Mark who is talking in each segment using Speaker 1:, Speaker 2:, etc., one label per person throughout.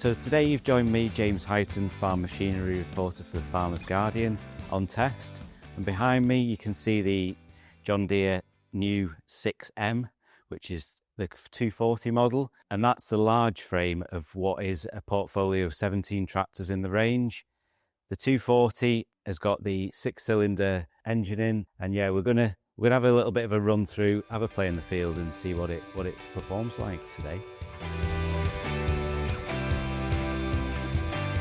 Speaker 1: So today you've joined me, James Highton, farm machinery reporter for the Farmer's Guardian, on test. And behind me you can see the John Deere new 6M, which is the 240 model. And that's the large frame of what is a portfolio of 17 tractors in the range. The 240 has got the 6-cylinder engine in, and yeah, we're gonna have a little bit of a run through, have a play in the field and see what it performs like today.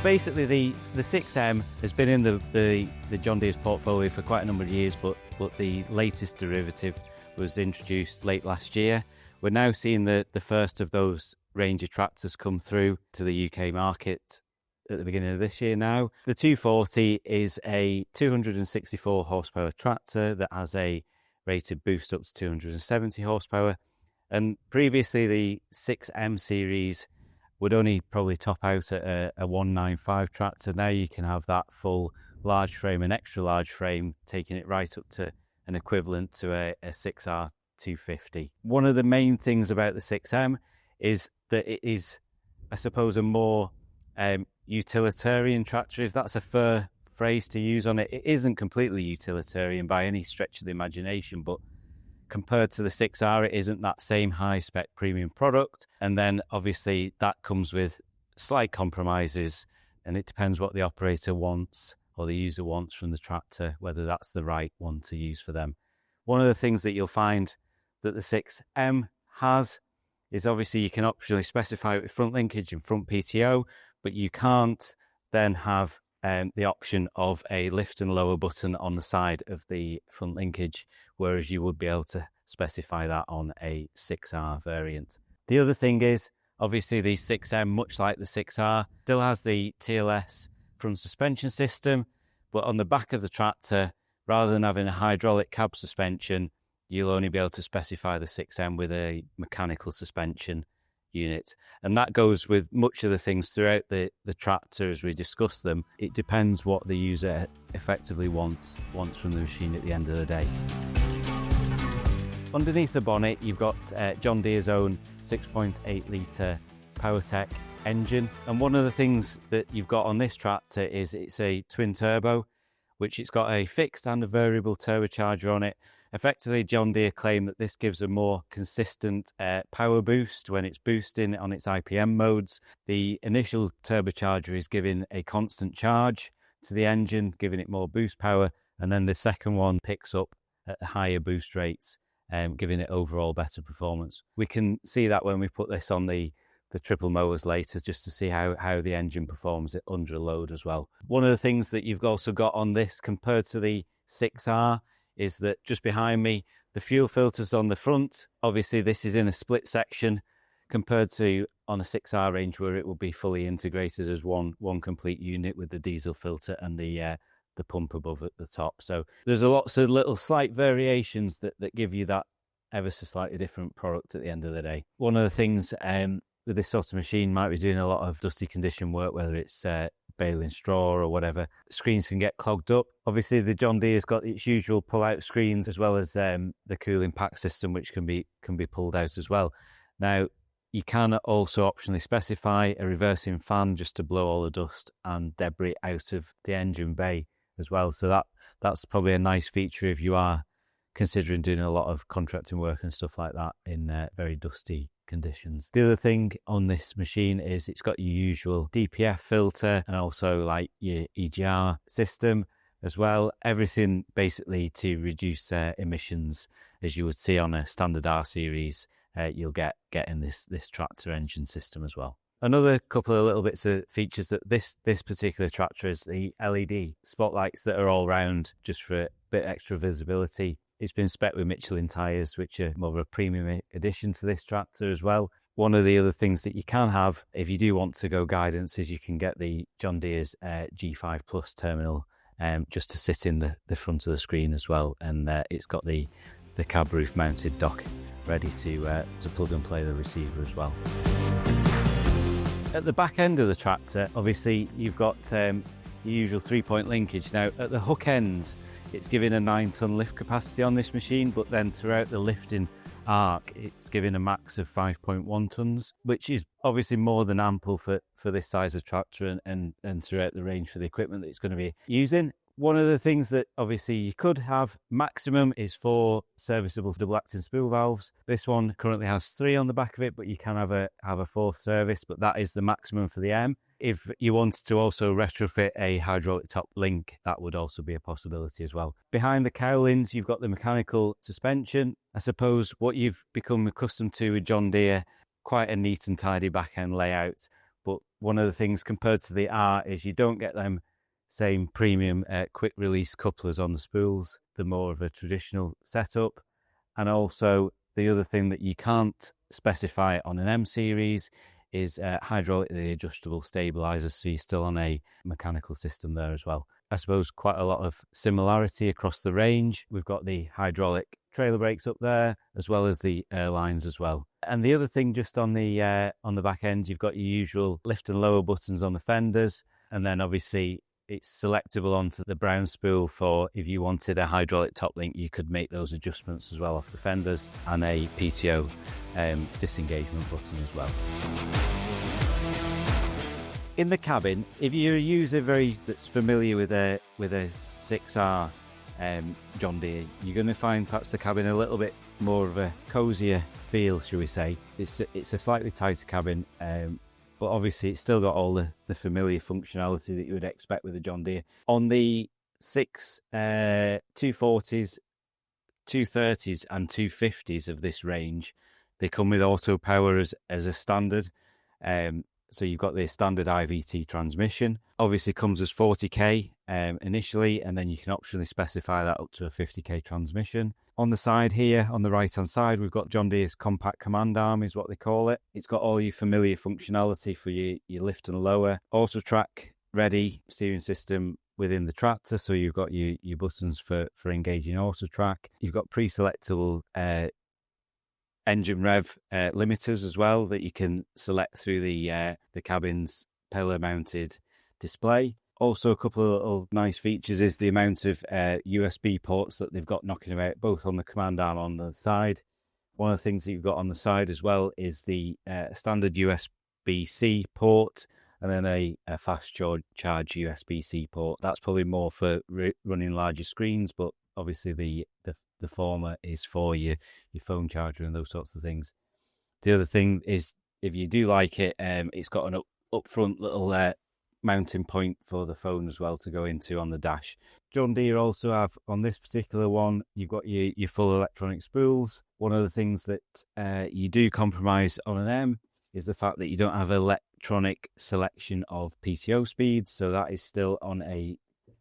Speaker 1: Basically, the 6M has been in the John Deere's portfolio for quite a number of years, but the latest derivative was introduced late last year. We're now seeing the first of those range of tractors come through to the UK market at the beginning of this year now. The 240 is a 264 horsepower tractor that has a rated boost up to 270 horsepower. And previously the 6M series would only probably top out at a 195 tractor. Now you can have that full large frame and extra large frame, taking it right up to an equivalent to a 6R 250. One of the main things about the 6M is that it is, I suppose, a more utilitarian tractor, if that's a fair phrase to use on it. It isn't completely utilitarian by any stretch of the imagination, but compared to the 6R, it isn't that same high-spec premium product. And then obviously that comes with slight compromises, and it depends what the operator wants or the user wants from the tractor, whether that's the right one to use for them. One of the things that you'll find that the 6M has is obviously you can optionally specify it with front linkage and front PTO, but you can't then have the option of a lift and lower button on the side of the front linkage, whereas you would be able to specify that on a 6R variant. The other thing is, obviously the 6M, much like the 6R, still has the TLS front suspension system, but on the back of the tractor, rather than having a hydraulic cab suspension, you'll only be able to specify the 6M with a mechanical suspension unit. And that goes with much of the things throughout the tractor as we discuss them. It depends what the user effectively wants from the machine at the end of the day. Underneath the bonnet, you've got John Deere's own 6.8 litre PowerTech engine. And one of the things that you've got on this tractor is it's a twin turbo, which it's got a fixed and a variable turbocharger on it. Effectively, John Deere claim that this gives a more consistent power boost when it's boosting on its IPM modes. The initial turbocharger is giving a constant charge to the engine, giving it more boost power, and then the second one picks up at higher boost rates, giving it overall better performance. We can see that when we put this on the triple mowers later, just to see how the engine performs it under load as well. One of the things that you've also got on this compared to the 6R is that just behind me, the fuel filters on the front. Obviously this is in a split section compared to on a 6R range where it will be fully integrated as one complete unit with the diesel filter and the pump above at the top. So there's lots of little slight variations that give you that ever so slightly different product at the end of the day. One of the things with this sort of machine might be doing a lot of dusty condition work, whether it's baling straw or whatever. Screens can get clogged up. Obviously the John Deere's got its usual pull-out screens, as well as the cooling pack system, which can be pulled out as well. Now you can also optionally specify a reversing fan just to blow all the dust and debris out of the engine bay as well. So that's probably a nice feature if you are considering doing a lot of contracting work and stuff like that in very dusty conditions. The other thing on this machine is it's got your usual DPF filter and also like your EGR system as well. Everything basically to reduce emissions, as you would see on a standard R series. You'll get in this tractor engine system as well. Another couple of little bits of features that this particular tractor is the LED spotlights that are all round just for a bit extra visibility. It's been spec'd with Michelin tyres, which are more of a premium addition to this tractor as well. One of the other things that you can have, if you do want to go guidance, is you can get the John Deere's G5 Plus terminal just to sit in the front of the screen as well. And it's got the cab roof mounted dock ready to plug and play the receiver as well. At the back end of the tractor, obviously you've got your usual 3-point linkage. Now at the hook ends, it's giving a 9-ton lift capacity on this machine, but then throughout the lifting arc, it's giving a max of 5.1 tons, which is obviously more than ample for this size of tractor and throughout the range for the equipment that it's going to be using. One of the things that obviously you could have maximum is 4 serviceable double acting spool valves. This one currently has 3 on the back of it, but you can have a 4th service, but that is the maximum for the M. If you wanted to also retrofit a hydraulic top link, that would also be a possibility as well. Behind the cowlings, you've got the mechanical suspension. I suppose what you've become accustomed to with John Deere, quite a neat and tidy back end layout. But one of the things compared to the R is you don't get them same premium quick release couplers on the spools. They're more of a traditional setup. And also the other thing that you can't specify on an M series is hydraulically adjustable stabilizers, so you're still on a mechanical system there as well. I suppose quite a lot of similarity across the range. We've got the hydraulic trailer brakes up there, as well as the airlines as well. And the other thing just on the back end, you've got your usual lift and lower buttons on the fenders, and then obviously it's selectable onto the brown spool for if you wanted a hydraulic top link, you could make those adjustments as well off the fenders, and a PTO disengagement button as well. In the cabin, if you're a user that's familiar with a 6R John Deere, you're going to find perhaps the cabin a little bit more of a cozier feel, shall we say. It's a slightly tighter cabin, but obviously it's still got all the familiar functionality that you would expect with a John Deere. On the 6 240s, 230s and 250s of this range, they come with auto power as a standard. So you've got the standard IVT transmission. Obviously comes as 40k initially, and then you can optionally specify that up to a 50k transmission. On the side here, on the right hand side, we've got John Deere's compact command arm is what they call it. It's got all your familiar functionality for your lift and lower. Auto track ready steering system within the tractor, so you've got your buttons for engaging auto track. You've got pre-selectable engine rev limiters as well that you can select through the cabin's pillar mounted display. Also, a couple of little nice features is the amount of USB ports that they've got knocking about, both on the command arm on the side. One of the things that you've got on the side as well is the standard USB-C port, and then a fast charge USB-C port. That's probably more for running larger screens, but obviously the former is for your phone charger and those sorts of things. The other thing is, if you do like it, it's got an upfront little mounting point for the phone as well to go into on the dash. John Deere also have, on this particular one, you've got your full electronic spools. One of the things that you do compromise on an M is the fact that you don't have electronic selection of PTO speeds, so that is still on a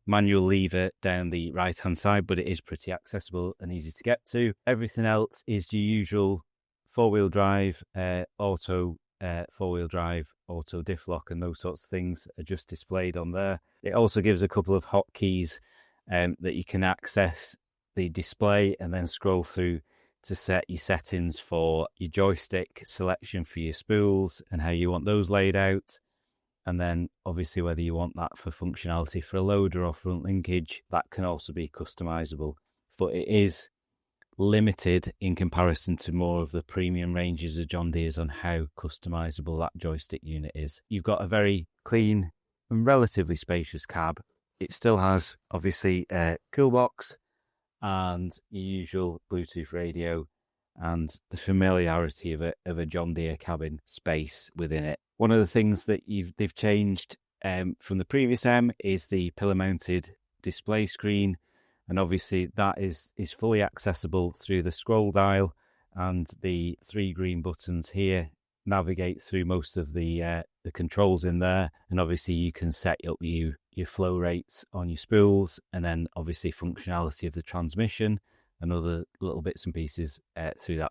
Speaker 1: manual lever down the right hand side, but it is pretty accessible and easy to get to. Everything else is your usual 4-wheel drive, auto 4-wheel drive, auto diff lock, and those sorts of things are just displayed on there. It also gives a couple of hotkeys that you can access the display and then scroll through to set your settings for your joystick selection for your spools and how you want those laid out. And then obviously whether you want that for functionality for a loader or front linkage, that can also be customizable. But it is limited in comparison to more of the premium ranges of John Deere's on how customizable that joystick unit is. You've got a very clean and relatively spacious cab. It still has obviously a cool box and your usual Bluetooth radio and the familiarity of a John Deere cabin space within it. One of the things that they've changed from the previous M is the pillar-mounted display screen, and obviously that is fully accessible through the scroll dial, and the 3 green buttons here navigate through most of the controls in there, and obviously you can set up your flow rates on your spools, and then obviously functionality of the transmission and other little bits and pieces through that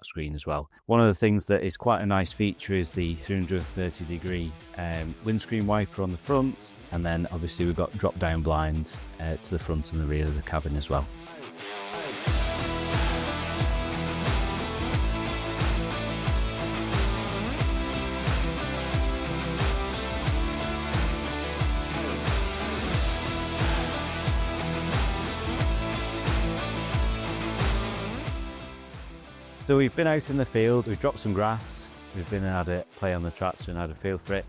Speaker 1: screen as well. One of the things that is quite a nice feature is the 330-degree windscreen wiper on the front, and then obviously we've got drop-down blinds to the front and the rear of the cabin as well. So we've been out in the field, we've dropped some grass, we've been and had a play on the tractor and had a feel for it.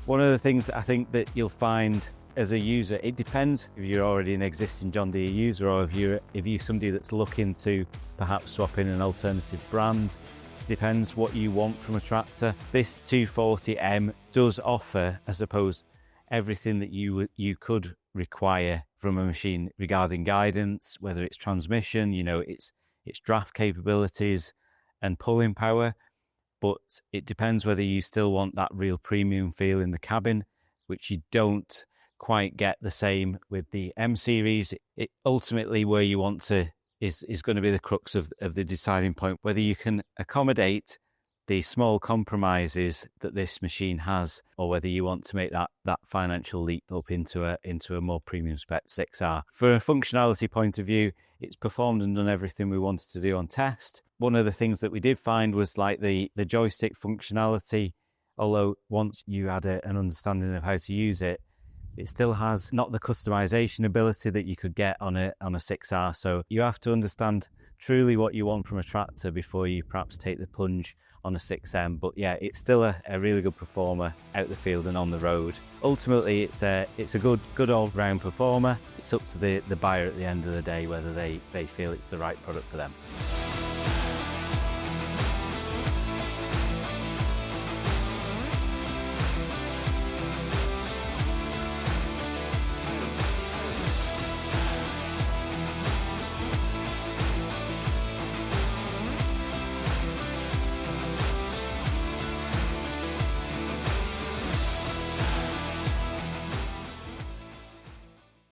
Speaker 1: One of the things that I think that you'll find as a user, it depends if you're already an existing John Deere user or if you're somebody that's looking to perhaps swap in an alternative brand. It depends what you want from a tractor. This 240M does offer, I suppose, everything that you could require from a machine regarding guidance, whether it's transmission, its draft capabilities and pulling power. But it depends whether you still want that real premium feel in the cabin, which you don't quite get the same with the M series. It ultimately where you want to is going to be the crux of the deciding point, whether you can accommodate the small compromises that this machine has, or whether you want to make that financial leap up into a more premium spec 6R. For a functionality point of view, it's performed and done everything we wanted to do on test. One of the things that we did find was like the joystick functionality, although once you had an understanding of how to use it, it still has not the customization ability that you could get on a 6R. So you have to understand truly what you want from a tractor before you perhaps take the plunge on a 6M. But yeah, it's still a really good performer out the field and on the road. Ultimately, it's a good all-round performer. It's up to the buyer at the end of the day whether they feel it's the right product for them.